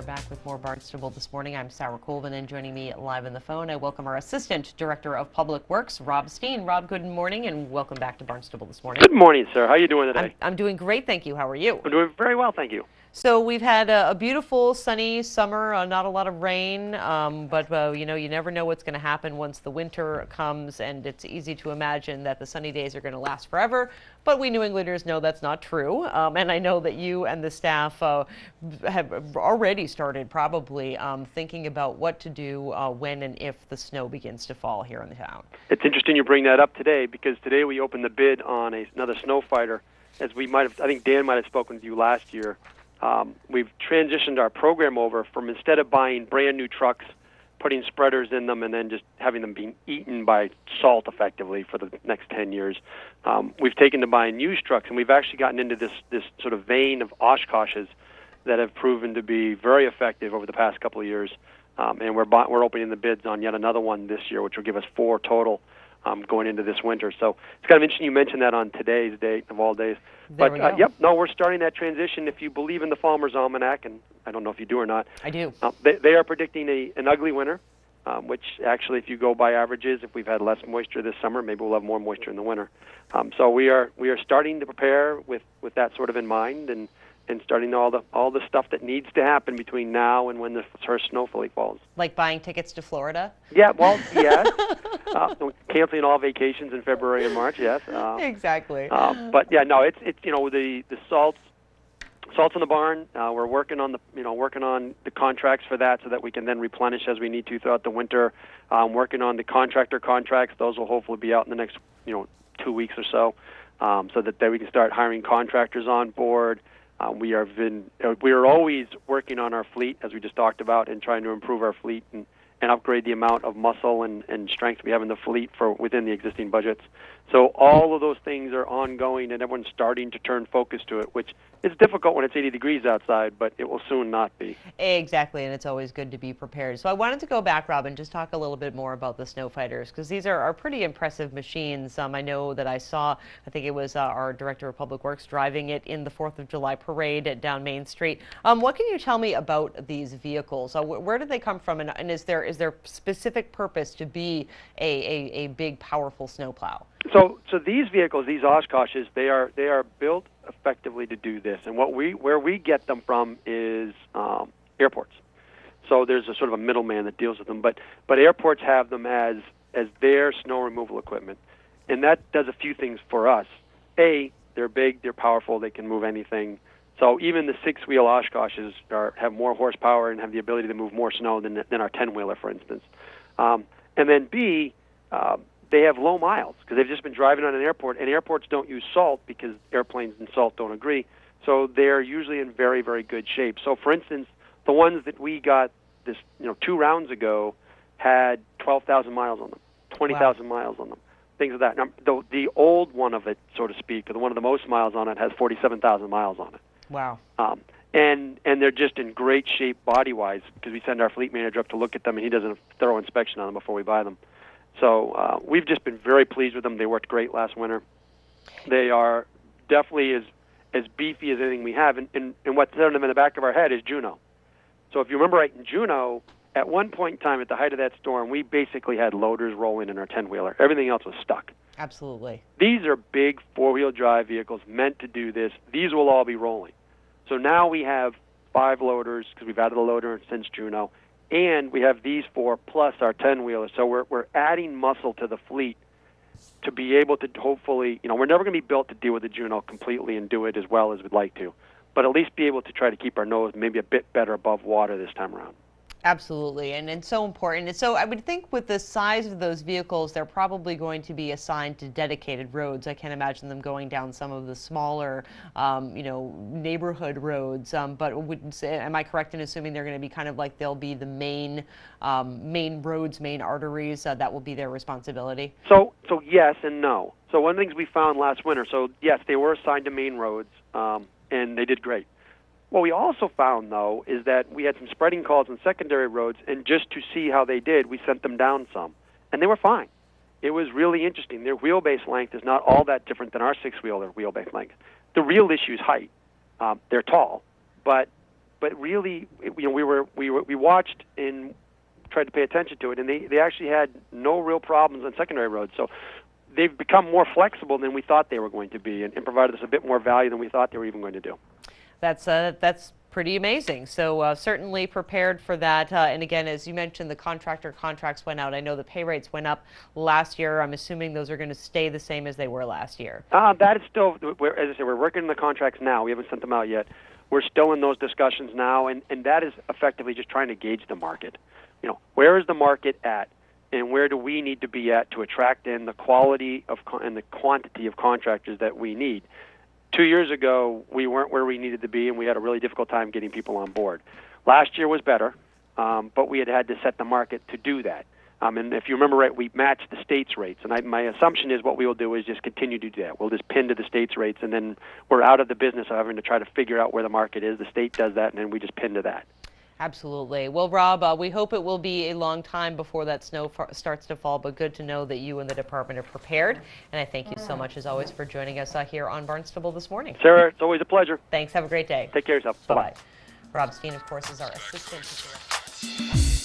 back with more Barnstable This Morning. I'm Sarah Colvin, and joining me live on the phone, I welcome our Assistant Director of Public Works, Rob Steen. Rob, good morning, and welcome back to Barnstable This Morning. Good morning, sir. How are you doing today? I'm doing great, thank you. How are you? I'm doing very well, thank you. So we've had a beautiful, sunny summer, not a lot of rain, but you know, you never know what's going to happen once the winter comes, and it's easy to imagine that the sunny days are going to last forever, but we New Englanders know that's not true, and I know that you and the staff have already started probably thinking about what to do when and if the snow begins to fall here in the town. It's interesting you bring that up today, because today we opened the bid on another snow fighter. As we might have, I think Dan might have spoken with you last year. We've transitioned our program over from, instead of buying brand new trucks, putting spreaders in them, and then just having them being eaten by salt effectively for the next 10 years, we've taken to buying used trucks, and we've actually gotten into this sort of vein of Oshkoshes that have proven to be very effective over the past couple of years, and we're opening the bids on yet another one this year, which will give us 4 total going into this winter. So it's kind of interesting you mentioned that on today's date of all days. There we go. Yep, no, we're starting that transition. If you believe in the Farmer's Almanac, and I don't know if you do or not. I do. They are predicting an ugly winter, which actually, if you go by averages, if we've had less moisture this summer, maybe we'll have more moisture in the winter. So we are starting to prepare with that sort of in mind, and starting all the stuff that needs to happen between now and when the first snowflake falls. Like buying tickets to Florida? Yeah, well, yes. Canceling all vacations in February and March, yes. Exactly. But yeah, no, it's you know, the salts in the barn. We're working on the contracts for that, so that we can then replenish as we need to throughout the winter. Working on the contractor contracts. Those will hopefully be out in the next 2 weeks or so, so that then we can start hiring contractors on board. We are always working on our fleet, as we just talked about, and trying to improve our fleet and upgrade the amount of muscle and strength we have in the fleet for within the existing budgets. So all of those things are ongoing, and everyone's starting to turn focus to it, which is difficult when it's 80 degrees outside, but it will soon not be. Exactly, and it's always good to be prepared. So I wanted to go back, Rob, and just talk a little bit more about the snow fighters, because these are pretty impressive machines. I know that I saw, I think it was our Director of Public Works driving it in the 4th of July parade down Main Street. What can you tell me about these vehicles? Where did they come from, and is there specific purpose to be a big, powerful snowplow? So these vehicles, these Oshkoshes, they are built effectively to do this, and where we get them from is airports. So there's a sort of a middleman that deals with them, but airports have them as their snow removal equipment, and that does a few things for us. A, they're big, they're powerful, they can move anything. So even the 6-wheel Oshkoshes have more horsepower and have the ability to move more snow than our 10-wheeler, for instance. And then B, they have low miles, because they've just been driving on an airport, and airports don't use salt because airplanes and salt don't agree. So they're usually in very, very good shape. So, for instance, the ones that we got 2 rounds ago had 12,000 miles on them, 20,000 miles on them, things of that. Now, the old one of it, so to speak, or the one of the most miles on it, has 47,000 miles on it. Wow. And they're just in great shape body-wise, because we send our fleet manager up to look at them, and he does a thorough inspection on them before we buy them. So we've just been very pleased with them. They worked great last winter. They are definitely as beefy as anything we have. And what's on them in the back of our head is Juneau. So if you remember right, in Juneau, at one point in time, at the height of that storm, we basically had loaders rolling in our 10-wheeler. Everything else was stuck. Absolutely. These are big 4-wheel drive vehicles meant to do this. These will all be rolling. So now we have 5 loaders, because we've added a loader since Juneau, and we have these 4 plus our 10-wheelers. So we're adding muscle to the fleet to be able to hopefully, we're never going to be built to deal with the Juneau completely and do it as well as we'd like to, but at least be able to try to keep our nose maybe a bit better above water this time around. Absolutely, and so important. And so I would think with the size of those vehicles, they're probably going to be assigned to dedicated roads. I can't imagine them going down some of the smaller, neighborhood roads. But am I correct in assuming they're going to be kind of like they'll be the main roads, main arteries? That will be their responsibility? So yes and no. So one of the things we found last winter, so yes, they were assigned to main roads, and they did great. What we also found, though, is that we had some spreading calls on secondary roads, and just to see how they did, we sent them down some, and they were fine. It was really interesting. Their wheelbase length is not all that different than our 6-wheeler wheelbase length. The real issue is height. They're tall, but but really, we watched and tried to pay attention to it, and they actually had no real problems on secondary roads. So they've become more flexible than we thought they were going to be, and provided us a bit more value than we thought they were even going to do. That's pretty amazing. So certainly prepared for that. And again, as you mentioned, the contractor contracts went out. I know the pay rates went up last year. I'm assuming those are going to stay the same as they were last year. That is still, as I said, we're working on the contracts now. We haven't sent them out yet. We're still in those discussions now, and that is effectively just trying to gauge the market. Where is the market at, and where do we need to be at to attract in the quality of and the quantity of contractors that we need. 2 years ago, we weren't where we needed to be, and we had a really difficult time getting people on board. Last year was better, but we had to set the market to do that. And if you remember right, we matched the state's rates. And my assumption is what we will do is just continue to do that. We'll just pin to the state's rates, and then we're out of the business of having to try to figure out where the market is. The state does that, and then we just pin to that. Absolutely. Well, Rob, we hope it will be a long time before that snow starts to fall, but good to know that you and the department are prepared. And I thank you so much, as always, for joining us here on Barnstable This Morning. Sarah, it's always a pleasure. Thanks. Have a great day. Take care of yourself. Bye-bye. Rob Steen, of course, is our assistant director.